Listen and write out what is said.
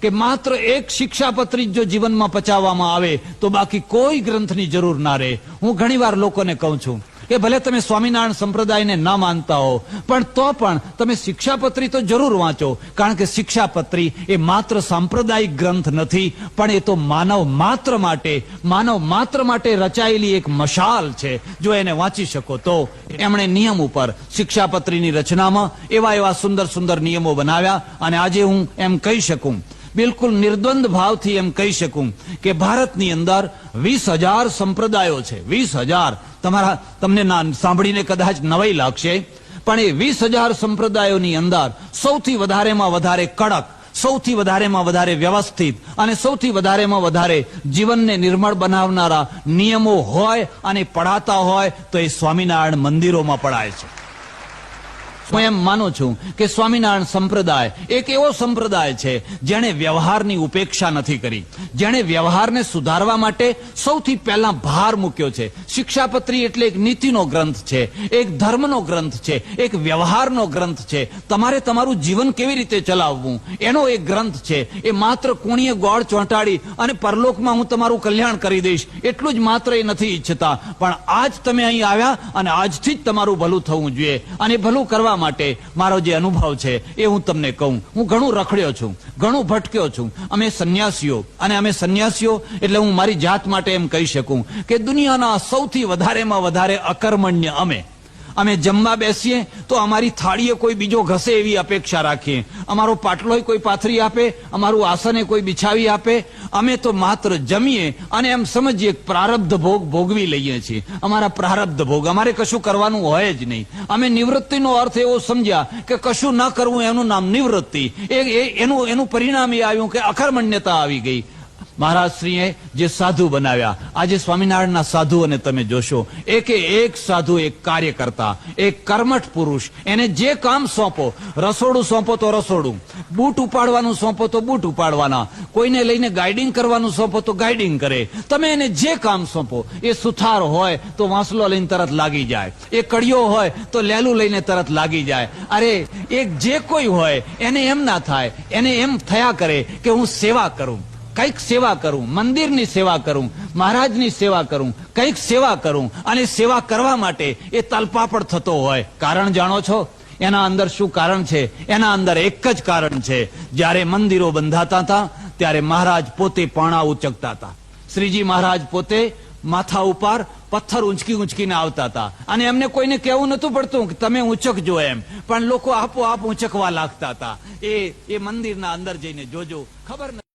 કે માત્ર એક શિક્ષાપત્રી જો જીવનમાં પચાવવામાં આવે તો બાકી કોઈ ગ્રંથની જરૂર ના રહે. હું ઘણીવાર લોકોને કહું છું કે ભલે તમે સ્વામિનારાયણ સંપ્રદાયને ન માનતા હો, પણ તો પણ તમે શિક્ષાપત્રી તો જરૂર વાંચો, કારણ કે શિક્ષાપત્રી એ માત્ર સાંપ્રદાયિક ગ્રંથ નથી, પણ એ તો માનવ માત્ર માટે રચાયેલી એક મશાલ છે. જો એને વાંચી શકો તો. એમણે નિયમ ઉપર શિક્ષાપત્રીની રચનામાં એવા સુંદર સુંદર નિયમો બનાવ્યા, અને આજે હું એમ કહી શકું, બિલકુલ નિર્દ્વંદ ભાવથી એમ કહી શકું કે ભારતની અંદર 20,000 સંપ્રદાયો છે. 20,000. તમને સાંભળીને કદાચ નવાઈ લાગશે, પણ એ 20,000 સંપ્રદાયોની અંદર સૌથી વધારેમાં વધારે કડક, સૌથી વધારેમાં વધારે વ્યવસ્થિત અને સૌથી વધારેમાં વધારે જીવનને નિર્મળ બનાવનારા નિયમો હોય અને પઢાતા હોય તો એ સ્વામિનારાયણ મંદિરોમાં પઢાય છે. હું એમ માનું છું કે સ્વામિનારાયણ સંપ્રદાય એક એવો સંપ્રદાય છે જેણે વ્યવહારની ઉપેક્ષા નથી કરી, જેણે વ્યવહારને સુધારવા માટે સૌથી પહેલા ભાર મૂક્યો છે. શિક્ષાપત્રી એટલે એક નીતિનો ગ્રંથ છે, એક ધર્મનો ગ્રંથ છે, એક વ્યવહારનો ગ્રંથ છે. તમારે તમારું જીવન કેવી રીતે ચલાવવું એનો એક ગ્રંથ છે. એ માત્ર કોણીએ ગોળ ચોંટાડી અને પરલોકમાં હું તમારું કલ્યાણ કરી દઈશ એટલું જ માત્ર એ નથી ઈચ્છતા, પણ આજ તમે અહીં આવ્યા અને આજથી જ તમારું ભલું થવું જોઈએ. અને ભલું કરવા માટે મારો જે અનુભવ છે એ હું તમને કહું. હું ઘણું રખડ્યો છું, ઘણું ભટક્યો છું. અમે સંન્યાસીઓ એટલે હું મારી જાત માટે એમ કહી શકું કે દુનિયાના સૌથી વધારેમાં વધારે અકર્મણ્ય અમે જમવા બેસીએ તો અમારી થાળીએ કોઈ બીજો ઘસે એવી અપેક્ષા રાખીએ, અમારો પાટલોય કોઈ પાથરી આપે, અમારું આસને કોઈ બિછાવી આપે. અમે તો માત્ર જમીએ અને એમ સમજીએ પ્રારબ્ધ ભોગ ભોગવી લઈએ છીએ. અમારા પ્રારબ્ધ ભોગ, અમારે કશું કરવાનું હોય જ નહીં. અમે નિવૃત્તિનો અર્થ એવો સમજ્યા કે કશું ન કરવું એનું નામ નિવૃત્તિ. એનું પરિણામ એ આવ્યું કે અકર્મણ્યતા આવી ગઈ. મહારાજશ્રીએ જે સાધુ બનાવ્યા, આજે સ્વામિનારાયણના સાધુઓને તમે જોશો, એક સાધુ એક કાર્યકર્તા, એક કર્મઠ પુરુષ. એને જે કામ સોંપો, રસોડું સોંપો તો રસોડું, બૂટ ઉપાડવાનું સોંપો તો બૂટ ઉપાડવાના, કોઈને લઈને ગાઈડિંગ કરવાનું સોંપો તો ગાઈડિંગ કરે. તમે એને જે કામ સોંપો, એ સુથાર હોય તો વાંસલો લઈને તરત લાગી જાય, એ કડિયો હોય તો લેલું લઈને તરત લાગી જાય. અરે એક જે કોઈ હોય એને એમ ના થાય, એને એમ થયા કરે કે હું સેવા કરું, કંઈક સેવા કરું, મંદિરની સેવા કરું, મહારાજની સેવા કરું, કંઈક સેવા કરું. અને સેવા કરવા માટે એ તલપાપડ થતો હોય. કારણ જાણો છો એના અંદર શું કારણ છે? એના અંદર એક જ કારણ છે. જ્યારે મંદિરો બંધાતા હતા ત્યારે મહારાજ પોતે પાણા ઉચકતા હતા. શ્રીજી મહારાજ પોતે માથા ઉપર પથ્થર ઊંચકીને આવતા હતા, અને એમને કોઈને કહેવું નતું પડતું કે તમે ઊંચકજો એમ, પણ લોકો આપોઆપ ઊંચકવા લાગતા હતા. એ મંદિરના અંદર જઈને જોજો, ખબર નથી.